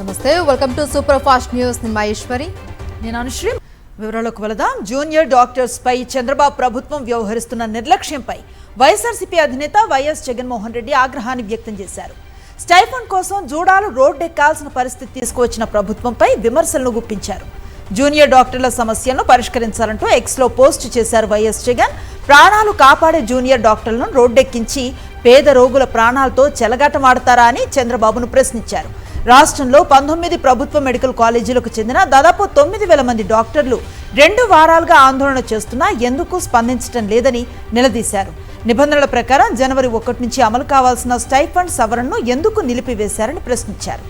నమస్తే, welcome to super fast news. Maheshwari, నేను అనుశ్రీ. వివరాలకు వెళదాం. జూనియర్ డాక్టర్స్ పై చంద్రబాబు ప్రభుత్వం వ్యవహరిస్తున్న నిర్లక్ష్యంపై వైఎస్ఆర్సీపీ అధినేత వైఎస్ జగన్మోహన్ రెడ్డి ఆగ్రహాన్ని వ్యక్తం చేశారు. స్టైఫండ్ కోసం జూడాలు రోడ్డెక్కాల్సిన పరిస్థితి తీసుకువచ్చిన ప్రభుత్వంపై విమర్శలను గుప్పించారు. జూనియర్ డాక్టర్ల సమస్యలను పరిష్కరించాలంటూ ఎక్స్లో పోస్ట్ చేశారు వైఎస్ జగన్. ప్రాణాలు కాపాడే జూనియర్ డాక్టర్లను రోడ్డెక్కించి పేద రోగుల ప్రాణాలతో చెలగాటమాడతారా అని చంద్రబాబును ప్రశ్నించారు. రాష్ట్రంలో 19 ప్రభుత్వ మెడికల్ కాలేజీలకు చెందిన దాదాపు 9,000 మంది డాక్టర్లు 2 వారాలుగా ఆందోళన చేస్తున్నా ఎందుకు స్పందించడం లేదని నిలదీశారు. నిబంధనల ప్రకారం జనవరి 1 నుంచి అమలు కావాల్సిన స్టైఫండ్ సవరణను ఎందుకు నిలిపివేశారని ప్రశ్నించారు.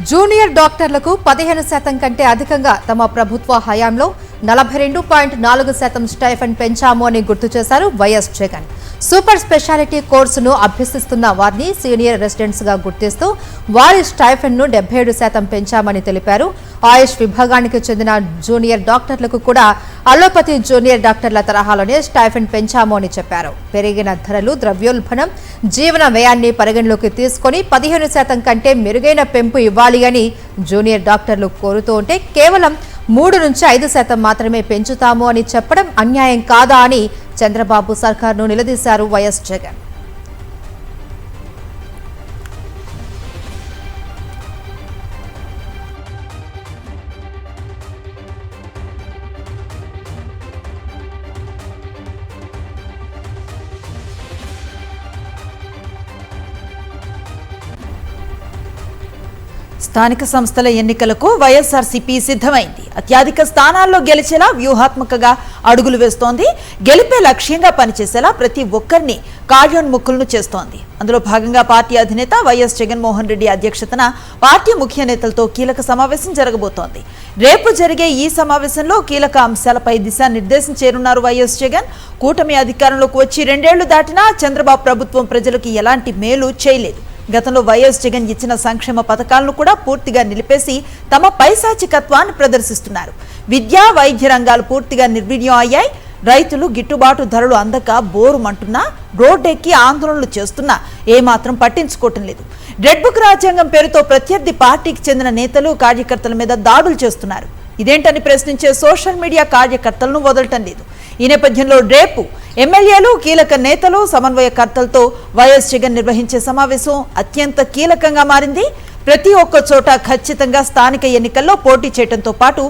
జూనియర్ డాక్టర్లకు 15% కంటే అధికంగా తమ ప్రభుత్వ హయాంలో 42.4% స్టైఫండ్ పెంచాము అని గుర్తు చేశారు వైఎస్ జగన్. సూపర్ స్పెషాలిటీ కోర్సును అభ్యసిస్తున్న వారిని సీనియర్ రెసిడెంట్స్ గా గుర్తిస్తూ వారి స్టైఫండ్ ను 77% పెంచామని తెలిపారు. ఆయుష్ విభాగానికి చెందిన జూనియర్ డాక్టర్లకు కూడా అలోపతి జూనియర్ డాక్టర్ల తరహాలోనే స్టైఫండ్ పెంచాము అని చెప్పారు. పెరిగిన ధరలు, ద్రవ్యోల్బణం, జీవన వ్యయాన్ని పరిగణలోకి తీసుకుని 15% కంటే మెరుగైన పెంపు ఇవ్వాలి అని జూనియర్ డాక్టర్లు కోరుతూ ఉంటే కేవలం 3 నుంచి 5% మాత్రమే పెంచుతాము అని చెప్పడం అన్యాయం కాదా అని చంద్రబాబు సర్కార్ను నిలదీశారు వైఎస్ జగన్. స్థానిక సంస్థల ఎన్నికలకు వైఎస్ఆర్సీపీ సిద్ధమైంది. అత్యధిక స్థానాల్లో గెలిచేలా వ్యూహాత్మకంగా అడుగులు వేస్తోంది. గెలిపే లక్ష్యంగా పనిచేసేలా ప్రతి ఒక్కరిని కార్యోన్ముఖులను చేస్తోంది. అందులో భాగంగా పార్టీ అధినేత వైఎస్ జగన్మోహన్ రెడ్డి అధ్యక్షతన పార్టీ ముఖ్య నేతలతో కీలక సమావేశం జరగబోతోంది. రేపు జరిగే ఈ సమావేశంలో కీలక అంశాలపై దిశానిర్దేశం చేరున్నారు వైఎస్ జగన్. కూటమి అధికారంలోకి వచ్చి 2 ఏళ్లు దాటినా చంద్రబాబు ప్రభుత్వం ప్రజలకు ఎలాంటి మేలు చేయలేదు. గతంలో వైఎస్ జగన్ ఇచ్చిన సంక్షేమ పథకాలను కూడా పూర్తిగా నిలిపేసి తమ పైశాచికత్వాన్ని ప్రదర్శిస్తున్నారు. విద్యా, వైద్య రంగాలు పూర్తిగా నిర్వీర్యం అయ్యాయి. రైతులు గిట్టుబాటు ధరలు అందక బోరుమంటున్నా, రోడ్డెక్కి ఆందోళనలు చేస్తున్నా ఏమాత్రం పట్టించుకోవటం లేదు. రెడ్ బుక్ రాజ్యాంగం పేరుతో ప్రత్యర్థి పార్టీకి చెందిన నేతలు, కార్యకర్తల మీద దాడులు చేస్తున్నారు. ఇదేంటని ప్రశ్నించే సోషల్ మీడియా కార్యకర్తలను వదలటం లేదు. ఈ నేపథ్యంలో రేపు ఎమ్మెల్యేలు, కీలక నేతలు, సమన్వయకర్తలతో వైఎస్ జగన్ నిర్వహించే సమావేశం అత్యంత కీలకంగా మారింది. ప్రతి ఒక్క చోట ఖచ్చితంగా స్థానిక ఎన్నికల్లో పోటీ చేయడంతో పాటు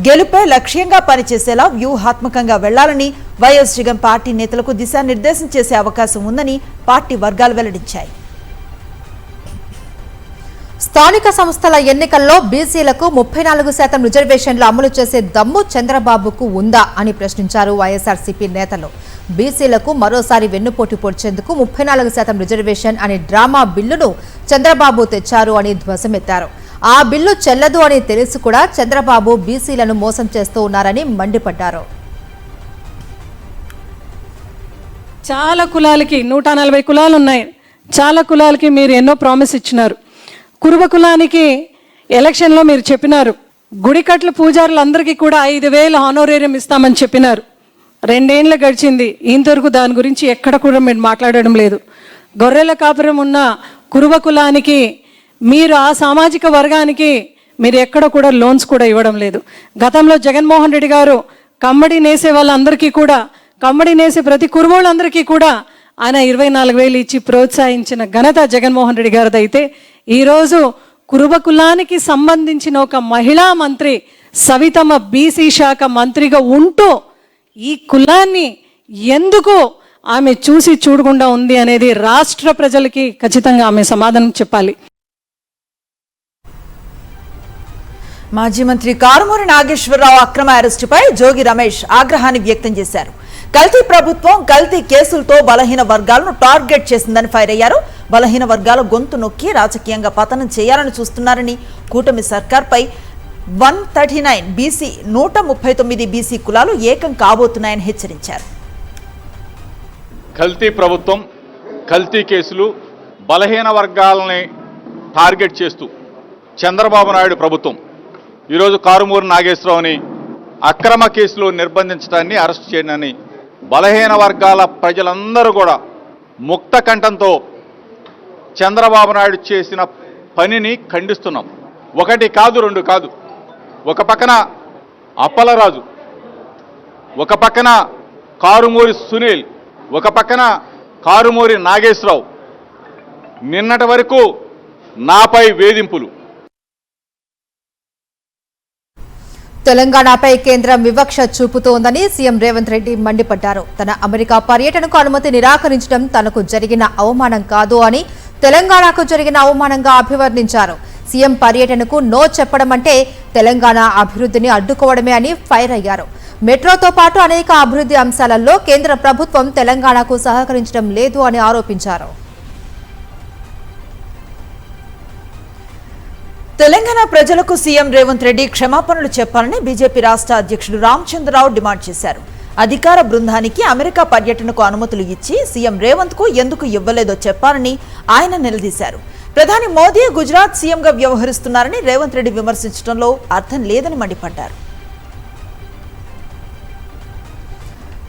గెలుపే లక్ష్యంగా పనిచేసేలా వ్యూహాత్మకంగా వెళ్లాలని వైఎస్ జగన్ పార్టీ నేతలకు దిశానిర్దేశం చేసే అవకాశం ఉందని పార్టీ వర్గాలు వెల్లడించాయి. స్థానిక సంస్థల ఎన్నికల్లో బీసీలకు 34% రిజర్వేషన్లు అమలు చేసే దమ్ము చంద్రబాబుకు ఉందా అని ప్రశ్నించారు వైఎస్ఆర్సీపీ నేతలు. బీసీలకు మరోసారి వెన్నుపోటు పొడిచేందుకు 34% రిజర్వేషన్ అనే డ్రామా బిల్లును చంద్రబాబు తెచ్చారు అని ధ్వసమెత్తారు. ఆ బిల్లు చెల్లదు అని తెలిసి కూడా చంద్రబాబు బీసీలను మోసం చేస్తూ ఉన్నారని మండిపడ్డారు. చాలా కులాలకి 140 కులాలు ఉన్నాయి. చాలా కులాలకి మీరు ఎన్నో ప్రామిస్ ఇచ్చినారు. కురుబ కులానికి ఎలక్షన్లో మీరు చెప్పినారు, గుడికట్ల పూజారులందరికీ కూడా 5,000 హానోరేరియం ఇస్తామని చెప్పినారు. 2 ఏళ్ళు గడిచింది, ఇంతవరకు దాని గురించి ఎక్కడ కూడా మీరు మాట్లాడడం లేదు. గొర్రెల కాపురం ఉన్న కురుబ కులానికి, మీరు ఆ సామాజిక వర్గానికి మీరు ఎక్కడ కూడా లోన్స్ కూడా ఇవ్వడం లేదు. గతంలో జగన్మోహన్ రెడ్డి గారు కమ్మడి నేసే వాళ్ళందరికీ కూడా, కమ్మడి నేసే ప్రతి కురుబోళ్ళందరికీ కూడా ఆయన 24,000 ఇచ్చి ప్రోత్సహించిన ఘనత జగన్మోహన్ రెడ్డి గారిది. అయితే ఈరోజు కురుబ కులానికి సంబంధించిన ఒక మహిళా మంత్రి సవితమ్మ బీసీ శాఖ మంత్రిగా ఉంటూ ఈ కులాన్ని ఎందుకు ఆమె చూసి చూడకుండా ఉంది అనేది రాష్ట్ర ప్రజలకి ఖచ్చితంగా ఆమె సమాధానం చెప్పాలి. మాజీ మంత్రి కారుమూరి నాగేశ్వరరావు అక్రమ అరెస్టుపై జోగి రమేష్ ఆగ్రహాన్ని వ్యక్తం చేశారు. కల్తీ ప్రభుత్వం కల్తీ కేసులతో బలహీన వర్గాలను టార్గెట్ చేసిందని ఫైర్ అయ్యారు. బలహీన వర్గాల గొంతు నొక్కి రాజకీయంగా పతనం చేయాలని చూస్తున్నారని, కూటమి సర్కార్పై 139 బీసీ 139 బీసీ కులాలు ఏకం కాబోతున్నాయని హెచ్చరించారు. కల్తీ ప్రభుత్వం, కల్తీ కేసులు, బలహీన వర్గాలని టార్గెట్ చేస్తూ చంద్రబాబు నాయుడు ప్రభుత్వం ఈరోజు కారుమూరి నాగేశ్వరరావుని అక్రమ కేసులో నిర్బంధించడాన్ని, అరెస్ట్ చేయడాన్ని బలహీన వర్గాల ప్రజలందరూ కూడా ముక్త కంఠంతో చంద్రబాబు నాయుడు చేసిన పనిని ఖండిస్తున్నాం. ఒకటి కాదు, రెండు కాదు. ఒక పక్కన అప్పలరాజు, ఒక పక్కన కారుమూరి సునీల్, ఒక పక్కన కారుమూరి నాగేశ్వరరావు. నిన్నటి వరకు నాపై వేధింపులు. తెలంగాణపై కేంద్రం వివక్ష చూపుతోందని సీఎం రేవంత్ రెడ్డి మండిపడ్డారు. తన అమెరికా పర్యటనకు అనుమతి నిరాకరించడం తనకు జరిగిన అవమానం కాదు అని తెలంగాణకు జరిగిన అవమానంగా అభివర్ణించారు. సీఎం పర్యటనకు నో చెప్పడం అంటే తెలంగాణ అభివృద్ధిని అడ్డుకోవడమే అని ఫైర్ అయ్యారు. మెట్రోతో పాటు అనేక అభివృద్ధి అంశాలలో కేంద్ర ప్రభుత్వం తెలంగాణకు సహకరించడం లేదు అని ఆరోపించారు. తెలంగాణ ప్రజలకు సీఎం రేవంత్ రెడ్డి క్షమాపణలు చెప్పాలని బీజేపీ రాష్ట్ర అధ్యక్షుడు రామచంద్రరావు డిమాండ్ చేశారు. అధికార బృందానికి అమెరికా పర్యటనకు అనుమతులు ఇచ్చి సీఎం రేవంత్ కు ఎందుకు ఇవ్వలేదో చెప్పాలని ఆయన నిలదీశారు. ప్రధాని మోదీ గుజరాత్ సీఎంగా వ్యవహరిస్తున్నారని రేవంత్ రెడ్డి విమర్శించడంలో అర్థం లేదని మండిపడ్డారు.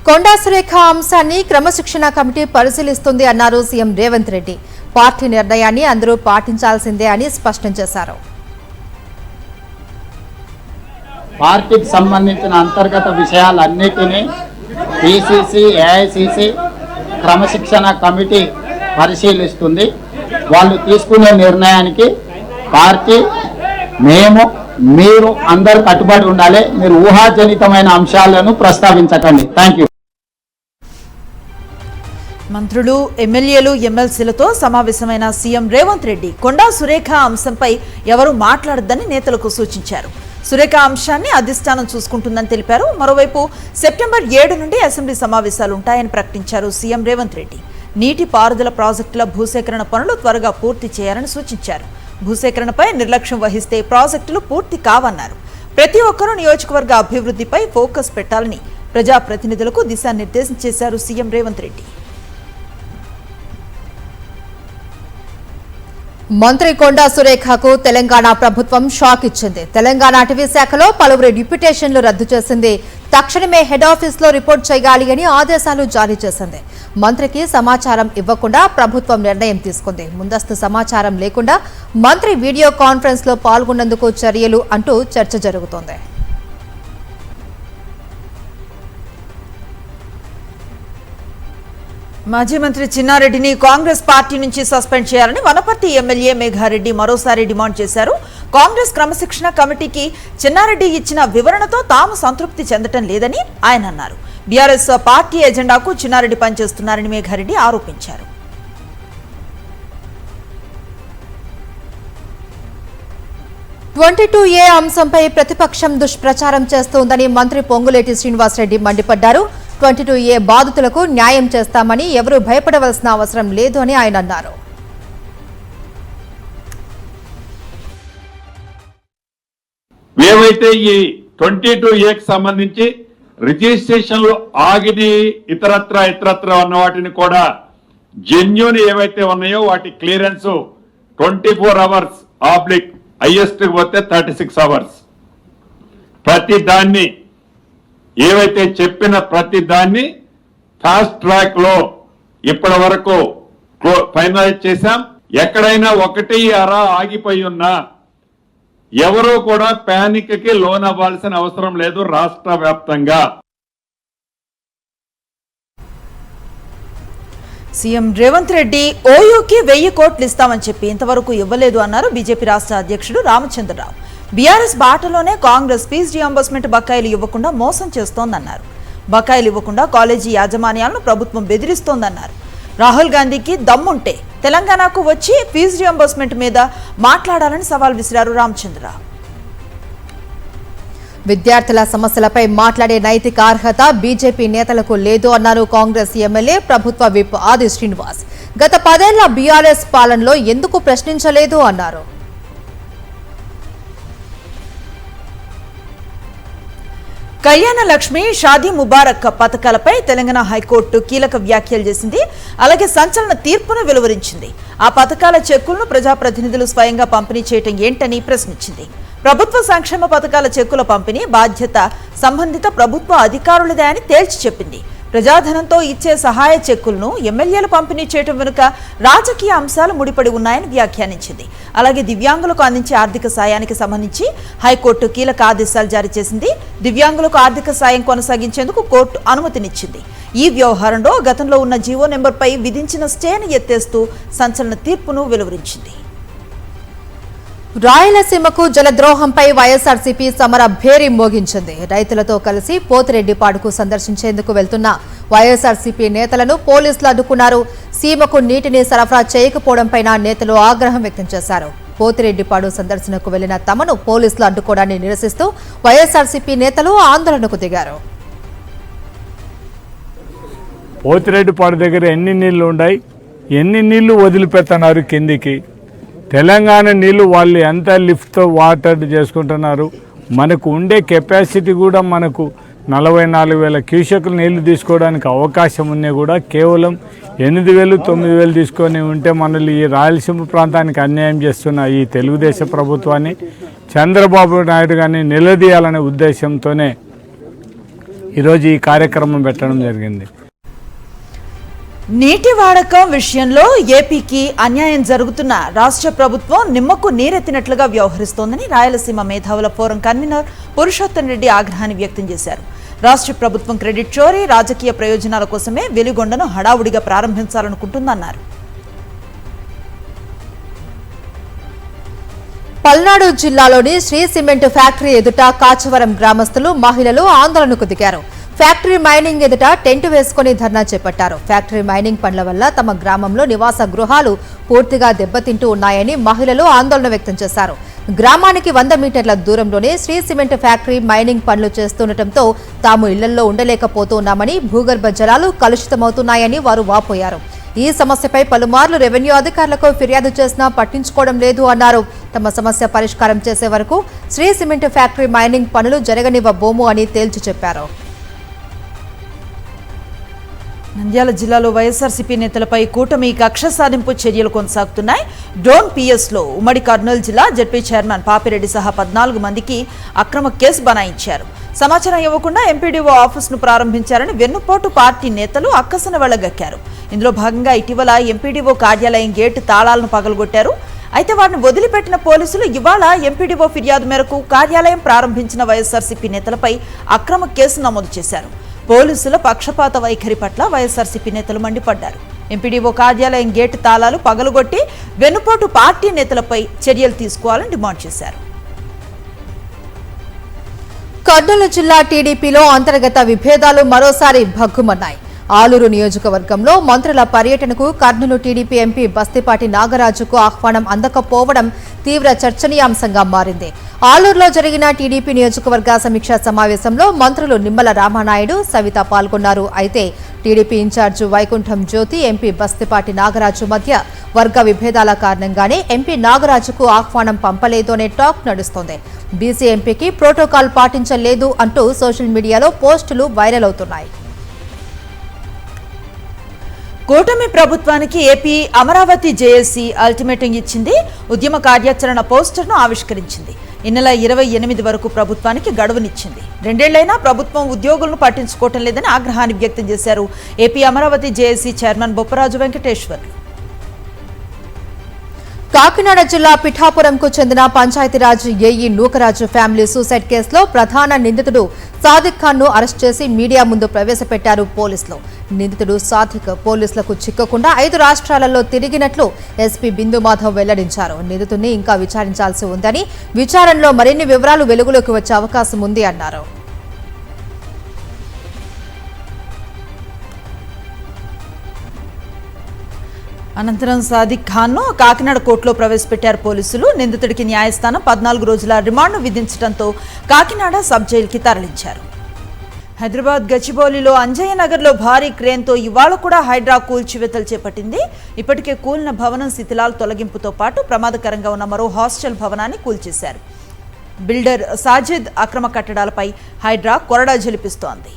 కొండా సురేఖ అంశాన్ని క్రమశిక్షణ కమిటీ పరిశీలిస్తుంది అన్నారు సీఎం రేవంత్ రెడ్డి. పార్టీ నిర్ణయాన్ని అందరూ పాటించాల్సిందే అని స్పష్టం చేశారు. పార్టీకి సంబంధించిన అంతర్గత విషయాలన్నిటినీ పిసిసి, ఏఐసిసి క్రమశిక్షణ కమిటీ పరిశీలిస్తుంది. వాళ్ళు తీసుకునే నిర్ణయానికి పార్టీ, మేము, మీరు అందరూ కట్టుబడి ఉండాలి. మీరు ఊహాజనితమైన అంశాలను ప్రస్తావించకండి. Thank you. మంత్రులు, ఎమ్మెల్యేలు, ఎమ్మెల్సీలతో సమావేశమైన సీఎం రేవంత్ రెడ్డి కొండా సురేఖ అంశంపై ఎవరూ మాట్లాడొద్దని నేతలకు సూచించారు. సురేఖ అంశాన్ని అధిష్టానం చూసుకుంటుందని తెలిపారు. మరోవైపు సెప్టెంబర్ 7 నుండి అసెంబ్లీ సమావేశాలు ఉంటాయని ప్రకటించారు సీఎం రేవంత్ రెడ్డి. నీటి పారుదల ప్రాజెక్టుల భూసేకరణ పనులు త్వరగా పూర్తి చేయాలని సూచించారు. భూసేకరణపై నిర్లక్ష్యం వహిస్తే ప్రాజెక్టులు పూర్తి కావన్నారు. ప్రతి ఒక్కరూ నియోజకవర్గ అభివృద్ధిపై ఫోకస్ పెట్టాలని ప్రజాప్రతినిధులకు దిశానిర్దేశం చేశారు సీఎం రేవంత్ రెడ్డి. మంత్రి కొండా సురేఖకు తెలంగాణ ప్రభుత్వం షాక్ ఇచ్చింది. తెలంగాణ అటవీ శాఖలో పలువురు డిప్యూటేషన్లు రద్దు చేసింది. తక్షణమే హెడ్ ఆఫీస్ లో రిపోర్ట్ చేయాలి అని ఆదేశాలు జారీ చేసింది. మంత్రికి సమాచారం ఇవ్వకుండా ప్రభుత్వం నిర్ణయం తీసుకుంది. ముందస్తు సమాచారం లేకుండా మంత్రి వీడియో కాన్ఫరెన్స్ లో పాల్గొన్నందుకు చర్యలు అంటూ చర్చ జరుగుతోంది. 'మాజీ మంత్రి చిన్నారెడ్డిని కాంగ్రెస్ పార్టీ నుంచి సస్పెండ్ చేయాలని వనపర్తి ఎమ్మెల్యే మేఘారెడ్డి మరోసారి డిమాండ్ చేశారు. కాంగ్రెస్ క్రమశిక్షణ కమిటీకి చిన్నారెడ్డి ఇచ్చిన వివరణతో తాము సంతృప్తి చెందటం లేదని ఆయన అన్నారు. బీఆర్ఎస్ పార్టీ ఎజెండాకు చిన్నారెడ్డి పనిచేస్తున్నారని మేఘారెడ్డి ఆరోపించారు. ఏ అంశంపై ప్రతిపక్షం దుష్ప్రచారం చేస్తోందని మంత్రి పొంగులేటి శ్రీనివాసరెడ్డి మండిపడ్డారు. 22A బాధితులకు న్యాయం చేస్తామని ఎవరూ భయపడవలసిన అవసరం లేదు అని ఆయన అన్నారు. ఏవైతే ఈ 22Aకి సంబంధించి రిజిస్ట్రేషన్లు ఆగిని ఇతరత్ర ఉన్న వాటిని కూడా జెన్యూన్ ఏవైతే ఉన్నాయో వాటి క్లియరెన్స్ 24 అవర్స్ ఆబ్లిక్ హైయెస్ట్ పోతే 36 అవర్స్. ప్రతి దాన్ని ఏవైతే చెప్పిన ప్రతి దాన్ని ఫాస్ట్ ట్రాక్ లో ఇప్పటి వరకు ఫైనలైజ్ చేశాం. ఎక్కడైనా ఒకటి అరా ఆగిపోయి ఉన్నా ఎవరూ కూడా ప్యానిక్ కి లోన్ అవ్వాల్సిన అవసరం లేదు. రాష్ట్ర వ్యాప్తంగా సీఎం రేవంత్ రెడ్డి ఓయూకి 1000 కోట్లు ఇస్తామని చెప్పి ఇంతవరకు ఇవ్వలేదు అన్నారు బీజేపీ రాష్ట్ర అధ్యక్షుడు రామచంద్రరావు. బీఆర్ఎస్ బాటలోనే కాంగ్రెస్ ఫీజు రియంబర్స్మెంట్ బకాయిలు ఇవ్వకుండా మోసం చేస్తోందన్నారు. బకాయిలు ఇవ్వకుండా కాలేజీ యాజమాన్యాలను ప్రభుత్వం బెదిరిస్తోందన్నారు. రాహుల్ గాంధీకి దమ్ముంటే తెలంగాణకు వచ్చి ఫీజు రియంబర్స్మెంట్ మీద మాట్లాడాలని సవాల్ విసిరారు రామచంద్రరావు. విద్యార్థుల సమస్యలపై మాట్లాడే నైతిక అర్హత బీజేపీ నేతలకు లేదు అన్నారు కాంగ్రెస్ ఎమ్మెల్యే ప్రభుత్వ విప్ ఆది శ్రీనివాస్. గత 10 ఏళ్ల బీఆర్ఎస్ పాలనలో ఎందుకు ప్రశ్నించలేదు అన్నారు. కళ్యాణ లక్ష్మి, షాదీ ముబారక్ పథకాలపై తెలంగాణ హైకోర్టు కీలక వ్యాఖ్యలు చేసింది. అలాగే సంచలన తీర్పును వెలువరించింది. ఆ పథకాల చెక్కులను ప్రజాప్రతినిధులు స్వయంగా పంపిణీ చేయటం ఏంటని ప్రశ్నించింది. ప్రభుత్వ సంక్షేమ పథకాల చెక్కుల పంపిణీ బాధ్యత సంబంధిత ప్రభుత్వ అధికారులదే అని తేల్చి చెప్పింది. ప్రజాధనంతో ఇచ్చే సహాయ చెక్కులను ఎమ్మెల్యేలు పంపిణీ చేయడం వెనుక రాజకీయ అంశాలు ముడిపడి ఉన్నాయని వ్యాఖ్యానించింది. అలాగే దివ్యాంగులకు అందించే ఆర్థిక సాయానికి సంబంధించి హైకోర్టు కీలక ఆదేశాలు జారీ చేసింది. దివ్యాంగులకు ఆర్థిక సాయం కొనసాగించేందుకు కోర్టు అనుమతినిచ్చింది. ఈ వ్యవహారంలో గతంలో ఉన్న జీవో నెంబర్పై విధించిన స్టేను ఎత్తేస్తూ సంచలన తీర్పును వెలువరించింది. రాయలసీమకు జలద్రోహంపై వైఎస్ఆర్సీపీ సమర భేరీ మోగించింది. రైతులతో కలిసి పోతిరెడ్డిపాడుకు సందర్శించేందుకు వెళ్తున్న వైఎస్ఆర్సీపీ నేతలను పోలీసులు అడ్డుకున్నారు. సీమకు నీటిని సరఫరా చేయకపోవడంపై నేతలు ఆగ్రహం వ్యక్తం చేశారు. పోతిరెడ్డిపాడు సందర్శనకు వెళ్లిన తమను పోలీసులు అడ్డుకోవడాన్ని నిరసిస్తూ వైఎస్ఆర్సీపీ నేతలు ఆందోళనకు దిగారు. పోతిరెడ్డిపాడు దగ్గర ఎన్ని నీళ్లు ఉన్నాయి, ఎన్ని నీళ్లు వదిలిపెడుతున్నారు కిందికి, తెలంగాణ నీళ్లు వాళ్ళు ఎంత లిఫ్ట్తో వాటర్ చేసుకుంటున్నారు. మనకు ఉండే కెపాసిటీ కూడా మనకు 44,000 క్యూసెక్ల నీళ్లు తీసుకోవడానికి అవకాశం ఉన్నా కూడా కేవలం 8,000, 9,000 తీసుకొని ఉంటే మనల్ని ఈ రాయలసీమ ప్రాంతానికి అన్యాయం చేస్తున్న ఈ తెలుగుదేశం ప్రభుత్వాన్ని చంద్రబాబు నాయుడు గారిని నిలదీయాలనే ఉద్దేశంతోనే ఈరోజు ఈ కార్యక్రమం పెట్టడం జరిగింది. నీటి వాడకం విషయంలో ఏపీకి అన్యాయం జరుగుతున్న రాష్ట్ర ప్రభుత్వం నిమ్మకు నీరెత్తినట్లుగా వ్యవహరిస్తోందని రాయలసీమ మేధావుల ఫోరం కన్వీనర్ పురుషోత్తం రెడ్డి ఆగ్రహాన్ని వ్యక్తం చేశారు. రాష్ట్ర ప్రభుత్వం క్రెడిట్ చోరీ, రాజకీయ ప్రయోజనాల కోసమే వెలిగొండను హడావుడిగా ప్రారంభించాలనుకుంటుందన్నారు. పల్నాడు జిల్లాలోని శ్రీ సిమెంట్ ఫ్యాక్టరీ ఎదుట కాచవరం గ్రామస్తులు, మహిళలు ఆందోళనకు దిగారు. ఫ్యాక్టరీ మైనింగ్ ఎదుట టెంట్ వేసుకుని ధర్నా చేపట్టారు. ఫ్యాక్టరీ మైనింగ్ పనుల వల్ల తమ గ్రామంలో నివాస గృహాలు పూర్తిగా దెబ్బతింటూ ఉన్నాయని మహిళలు ఆందోళన వ్యక్తం చేశారు. గ్రామానికి 100 మీటర్ల దూరంలోనే శ్రీ సిమెంట్ ఫ్యాక్టరీ మైనింగ్ పనులు చేస్తుండటంతో తాము ఇళ్లలో ఉండలేకపోతున్నామని, భూగర్భ జలాలు కలుషితమవుతున్నాయని వారు వాపోయారు. ఈ సమస్యపై పలుమార్లు రెవెన్యూ అధికారులకు ఫిర్యాదు చేసినా పట్టించుకోవడం లేదు అన్నారు. తమ సమస్య పరిష్కారం చేసే వరకు శ్రీ సిమెంట్ ఫ్యాక్టరీ మైనింగ్ పనులు జరగనివ్వబోము అని తేల్చి చెప్పారు. నంద్యాల జిల్లాలో వైఎస్ఆర్సీపీ నేతలపై కూటమి కక్ష సాధింపు చర్యలు కొనసాగుతున్నాయి. డ్రోన్ పిఎస్లో ఉమ్మడి కర్నూలు జిల్లా జడ్పీ చైర్మన్ పాపిరెడ్డి సహా 14 మందికి అక్రమ కేసు బనాయించారు. సమాచారం ఇవ్వకుండా ఎంపీడీఓ ఆఫీసును ప్రారంభించారని వెన్నుపోటు పార్టీ నేతలు అక్కసన వెళ్లగక్కారు. ఇందులో భాగంగా ఇటీవల ఎంపీడీఓ కార్యాలయం గేటు తాళాలను పగలగొట్టారు. అయితే వారిని వదిలిపెట్టిన పోలీసులు ఇవాళ ఎంపీడీఓ ఫిర్యాదు మేరకు కార్యాలయం ప్రారంభించిన వైఎస్ఆర్సీపీ నేతలపై అక్రమ కేసు నమోదు చేశారు. పోలీసుల పక్షపాత వైఖరి పట్ల వైఎస్ఆర్సీపీ నేతలు మండిపడ్డారు. ఎంపీడీఓ కార్యాలయం గేటు తాళాలు పగలగొట్టి వెన్నుపోటు పార్టీ నేతలపై చర్యలు తీసుకోవాలని డిమాండ్ చేశారు. కర్నూలు జిల్లా టీడీపీలో అంతర్గత విభేదాలు మరోసారి భగ్గుమన్నాయి. ఆలూరు నియోజకవర్గంలో మంత్రుల పర్యటనకు కర్నూలు టీడీపీ ఎంపీ బస్తిపాటి నాగరాజుకు ఆహ్వానం అందకపోవడం తీవ్ర చర్చనీయాంశంగా మారింది. ఆలూరులో జరిగిన టీడీపీ నియోజకవర్గ సమీక్షా సమావేశంలో మంత్రులు నిమ్మల రామానాయుడు, సవిత పాల్గొన్నారు. అయితే టీడీపీ ఇన్ఛార్జి వైకుంఠం జ్యోతి, ఎంపీ బస్తిపాటి నాగరాజు మధ్య వర్గ విభేదాల కారణంగానే ఎంపీ నాగరాజుకు ఆహ్వానం పంపలేదు అనే టాక్ నడుస్తోంది. బీసీ ఎంపీకి ప్రోటోకాల్ పాటించలేదు అంటూ సోషల్ మీడియాలో పోస్టులు వైరల్ అవుతున్నాయి. కూటమి ప్రభుత్వానికి ఏపీ అమరావతి జేఏసీ అల్టిమేటం ఇచ్చింది. ఉద్యమ కార్యాచరణ పోస్టర్ను ఆవిష్కరించింది. ఈ నెల 28 వరకు ప్రభుత్వానికి గడువునిచ్చింది. 2 ఏళ్లైనా ప్రభుత్వం ఉద్యోగులను పట్టించుకోవటం లేదని ఆగ్రహాన్ని వ్యక్తం చేశారు AP Amaravati JAC chairman Bopparaju Venkateswarlu. Kakinada జిల్లా పిఠాపురంకు చెందిన Panchayati Raj AE Nookaraju family suicide కేసులో ప్రధాన నిందితుడు సాదిక్ ఖాన్ ను అరెస్ట్ చేసి మీడియా ముందు ప్రవేశపెట్టారు పోలీసులు. నిందితుడు సాదిక్ పోలీసులకు చిక్కకుండా 5 రాష్ట్రాలలో తిరిగినట్లు ఎస్పీ బిందు మాధవ్ వెల్లడించారు. నిందితుడిని ఇంకా విచారించాల్సి ఉందని, విచారణలో మరిన్ని వివరాలు వెలుగులోకి వచ్చే అవకాశం ఉంది అన్నారు. అనంతరం సాదిక్ ఖాన్ను కాకినాడ కోర్టులో ప్రవేశపెట్టారు పోలీసులు. నిందితుడికి న్యాయస్థానం 14 రోజుల రిమాండ్ను విధించడంతో కాకినాడ సబ్ జైలుకి తరలించారు. హైదరాబాద్ గచ్చిబౌలిలో అంజయ్య నగర్లో భారీ క్రేన్తో ఇవాళ కూడా హైడ్రా కూల్చివేతలు చేపట్టింది. ఇప్పటికే కూలిన భవనం శిథిలాల తొలగింపుతో పాటు ప్రమాదకరంగా ఉన్న మరో హాస్టల్ భవనాన్ని కూల్చేశారు. బిల్డర్ సాజిద్ అక్రమ కట్టడాలపై హైడ్రా కొరడా జలిపిస్తోంది.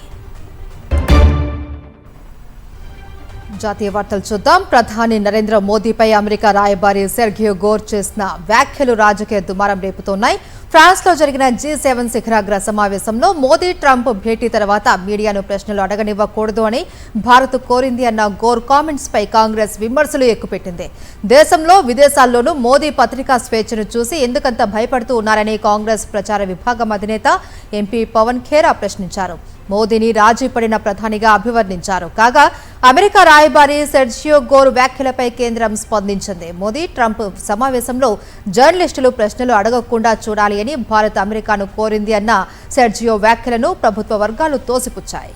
జాతీయ వార్తలు చూద్దాం. ప్రధాని నరేంద్ర మోదీపై అమెరికా రాయబారి సెర్గియో గోర్ చేసిన వ్యాఖ్యలు రాజకీయ దుమారం రేపుతున్నాయి. ఫ్రాన్స్ లో జరిగిన G7 శిఖరాగ్ర సమావేశంలో మోదీ ట్రంప్ భేటీ తర్వాత మీడియాను ప్రశ్నలు అడగనివ్వకూడదు అని భారత్ కోరింది అన్న గోర్ కామెంట్స్ పై కాంగ్రెస్ విమర్శలు ఎక్కుపెట్టింది. దేశంలో విదేశాల్లోనూ మోదీ పత్రికా స్వేచ్ఛను చూసి ఎందుకంత భయపడుతూ ఉన్నారని కాంగ్రెస్ ప్రచార విభాగం అధినేత ఎంపీ పవన్ ఖేరా ప్రశ్నించారు. మోదీని రాజీ పడిన ప్రధానిగా అభివర్ణించారు. కాగా అమెరికా రాయబారి సెర్జియో గోర్ వ్యాఖ్యలపై కేంద్రం స్పందించింది. మోదీ ట్రంప్ సమావేశంలో జర్నలిస్టులు ప్రశ్నలు అడగకుండా చూడాలి అని భారత్ అమెరికాను కోరింది అన్న సెర్జియో వ్యాఖ్యలను ప్రభుత్వ వర్గాలు తోసిపుచ్చాయి.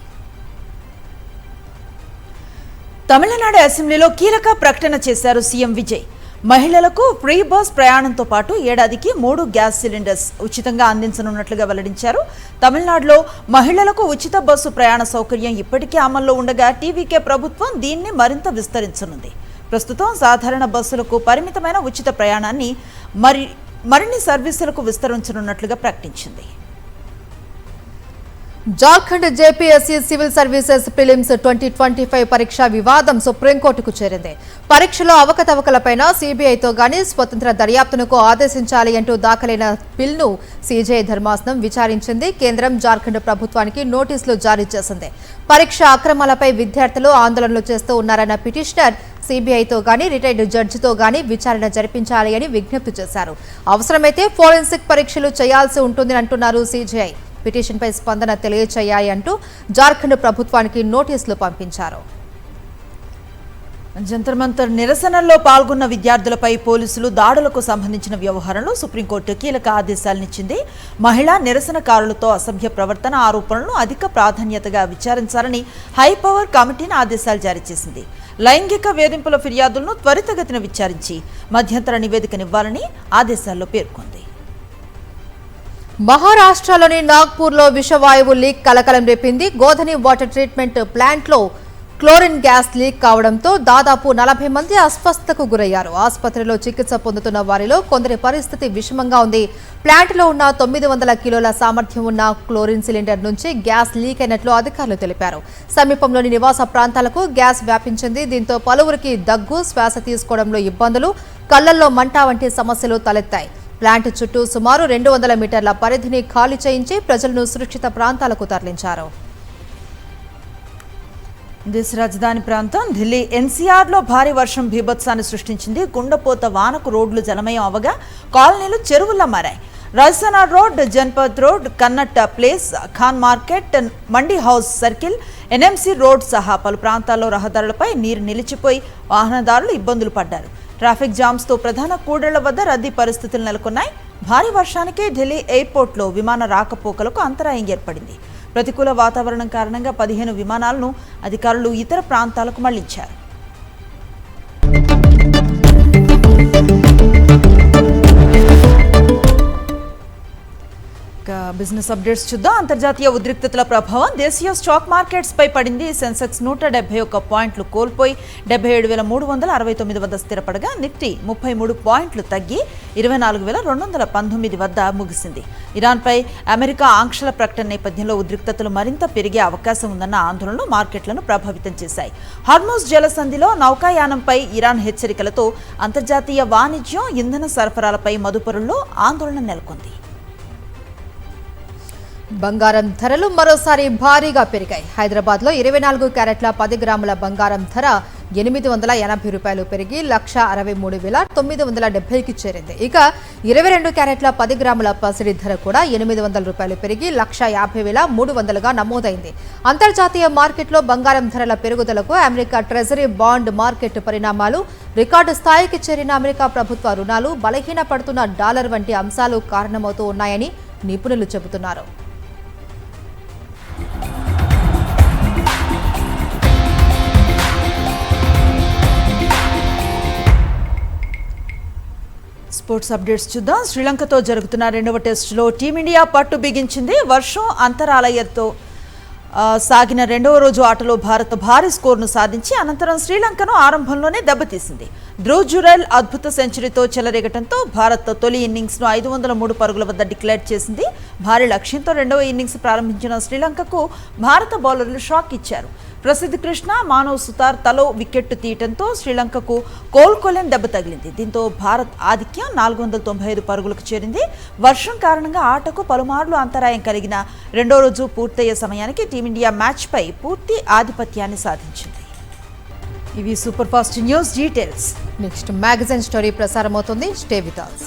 తమిళనాడు అసెంబ్లీలో కీలక ప్రకటన చేశారు సీఎం విజయ్. మహిళలకు ఫ్రీ బస్ ప్రయాణంతో పాటు ఏడాదికి 3 గ్యాస్ సిలిండర్స్ ఉచితంగా అందించనున్నట్లుగా వెల్లడించారు. తమిళనాడులో మహిళలకు ఉచిత బస్సు ప్రయాణ సౌకర్యం ఇప్పటికే అమల్లో ఉండగా టీవీకే ప్రభుత్వం దీన్ని మరింత విస్తరించనుంది. ప్రస్తుతం సాధారణ బస్సులకు పరిమితమైన ఉచిత ప్రయాణాన్ని మరిన్ని సర్వీసులకు విస్తరించనున్నట్లుగా ప్రకటించింది. Jharkhand JPSC civil services prelims 2025 పరీక్ష వివాదం సుప్రీంకోర్టుకు చేరింది. పరీక్షలో అవకతవకలపైన సీబీఐతో గానీ స్వతంత్ర దర్యాప్తునకు ఆదేశించాలి అంటూ దాఖలైన బిల్ను సీజేఐ ధర్మాసనం విచారించింది. కేంద్రం జార్ఖండ్ ప్రభుత్వానికి నోటీసులు జారీ చేసింది. పరీక్ష అక్రమాలపై విద్యార్థులు ఆందోళనలు చేస్తూ ఉన్నారన్న పిటిషనర్ సీబీఐతో గానీ రిటైర్డ్ జడ్జితో గానీ విచారణ జరిపించాలి అని విజ్ఞప్తి చేశారు. అవసరమైతే ఫోరెన్సిక్ పరీక్షలు చేయాల్సి ఉంటుందని అంటున్నారు సీజేఐ. పిటిషన్పై స్పందన తెలియచేయాలి అంటూ జార్ఖండ్ ప్రభుత్వానికి నోటీసులు పంపించారు. జంతర్ మంతర్ నిరసనల్లో పాల్గొన్న విద్యార్థులపై పోలీసులు దాడులకు సంబంధించిన వ్యవహారంలో సుప్రీంకోర్టు కీలక ఆదేశాలనిచ్చింది. మహిళా నిరసనకారులతో అసభ్య ప్రవర్తన ఆరోపణలను అధిక ప్రాధాన్యతగా విచారించాలని హైపవర్ కమిటీని ఆదేశాలు జారీ చేసింది. లైంగిక వేధింపుల ఫిర్యాదులను త్వరితగతిన విచారించి మధ్యంతర నివేదికనివ్వాలని ఆదేశాల్లో పేర్కొంది. మహారాష్ట్రలోని నాగ్పూర్లో విషవాయువు లీక్ కలకలం రేపింది. గోధని వాటర్ ట్రీట్మెంట్ ప్లాంట్లో క్లోరిన్ గ్యాస్ లీక్ కావడంతో దాదాపు 40 మంది అస్వస్థతకు గురయ్యారు. ఆసుపత్రిలో చికిత్స పొందుతున్న వారిలో కొందరి పరిస్థితి విషమంగా ఉంది. ప్లాంట్లో ఉన్న 900 కిలోల సామర్థ్యం ఉన్న క్లోరిన్ సిలిండర్ నుంచి గ్యాస్ లీక్ అయినట్లు అధికారులు తెలిపారు. సమీపంలోని నివాస ప్రాంతాలకు గ్యాస్ వ్యాపించింది. దీంతో పలువురికి దగ్గు, శ్వాస తీసుకోవడంలో ఇబ్బందులు, కళ్లల్లో మంట వంటి సమస్యలు తలెత్తాయి. ప్లాంట్ చుట్టూ సుమారు 200 మీటర్ల పరిధిని ఖాళీ చేయించి ప్రజలను సురక్షిత ప్రాంతాలకు తరలించారు. దేశ రాజధాని ప్రాంతం ఢిల్లీ ఎన్సీఆర్లో భారీ వర్షం బీభత్సాన్ని సృష్టించింది. గుండపోత వానకు రోడ్లు జలమయం అవగా కాలనీలు చెరువుల్లా మారాయి. రాజస్థానా road, Janpath road, Connaught Place, Khan Market, Mandi House circle, NMC road సహా పలు ప్రాంతాల్లో రహదారులపై నీరు నిలిచిపోయి వాహనదారులు ఇబ్బందులు పడ్డారు. ట్రాఫిక్ జామ్స్తో ప్రధాన కూడళ్ల వద్ద రద్దీ పరిస్థితులు నెలకొన్నాయి. భారీ వర్షానికి ఢిల్లీ ఎయిర్పోర్ట్లో విమాన రాకపోకలకు అంతరాయం ఏర్పడింది. ప్రతికూల వాతావరణం కారణంగా 15 విమానాలను అధికారులు ఇతర ప్రాంతాలకు మళ్లించారు. బిజినెస్ అప్డేట్స్ చూద్దాం. అంతర్జాతీయ ఉద్రిక్తతల ప్రభావం దేశీయ స్టాక్ మార్కెట్స్ పై పడింది. సెన్సెక్స్ 171 పాయింట్లు కోల్పోయి 77,369 వద్ద స్థిరపడగా నిఫ్టీ 33 పాయింట్లు తగ్గి 24,219 వద్ద ముగిసింది. ఇరాన్పై అమెరికా ఆంక్షల ప్రకటన నేపథ్యంలో ఉద్రిక్తతలు మరింత పెరిగే అవకాశం ఉందన్న ఆందోళనలు మార్కెట్లను ప్రభావితం చేశాయి. హార్మోజ్ జలసంధిలో నౌకాయానంపై ఇరాన్ హెచ్చరికలతో అంతర్జాతీయ వాణిజ్యం, ఇంధన సరఫరాలపై మదుపరుల్లో ఆందోళన నెలకొంది. బంగారం ధరలు మరోసారి భారీగా పెరిగాయి. హైదరాబాద్లో 24 క్యారెట్ల 10 గ్రాముల బంగారం ధర 880 రూపాయలు పెరిగి 1,63,970కి చేరింది. ఇక 22 క్యారెట్ల 10 గ్రాముల పసిడి ధర కూడా 800 రూపాయలు పెరిగి 1,50,300గా నమోదైంది. అంతర్జాతీయ మార్కెట్లో బంగారం ధరల పెరుగుదలకు అమెరికా ట్రెజరీ బాండ్ మార్కెట్ పరిణామాలు, రికార్డు స్థాయికి చేరిన అమెరికా ప్రభుత్వ రుణాలు, బలహీనపడుతున్న డాలర్ వంటి అంశాలు కారణమవుతూ ఉన్నాయని నిపుణులు చెబుతున్నారు. స్పోర్ట్స్ అప్డేట్స్ చూద్దాం. శ్రీలంకతో జరుగుతున్న 2వ టెస్టులో టీమిండియా పట్టు బిగించింది. వర్షం అంతరాలయంతో సాగిన 2వ రోజు ఆటలో భారత్ భారీ స్కోర్ను సాధించి అనంతరం శ్రీలంకను ఆరంభంలోనే దెబ్బతీసింది. ధ్రువ్ జురైల్ అద్భుత సెంచరీతో చెలరేగటంతో భారత్ తొలి ఇన్నింగ్స్ను 503 పరుగుల వద్ద డిక్లేర్ చేసింది. భారీ లక్ష్యంతో 2వ ఇన్నింగ్స్ ప్రారంభించిన శ్రీలంకకు భారత బౌలర్లు షాక్ ఇచ్చారు. ప్రసిద్ధ్ కృష్ణ, మానవ్ సుతార్ తలో వికెట్ తీయటంతో శ్రీలంకకు కోలుకోలేని దెబ్బ తగిలింది. దీంతో భారత్ ఆధిక్యం 495 పరుగులకు చేరింది. వర్షం కారణంగా ఆటకు పలుమార్లు అంతరాయం కలిగిన రెండో రోజు పూర్తయ్యే సమయానికి టీమిండియా మ్యాచ్పై పూర్తి ఆధిపత్యాన్ని సాధించింది. ఇవి super fast news details. Next magazine story ప్రసారమవుతుంది. Stay with us.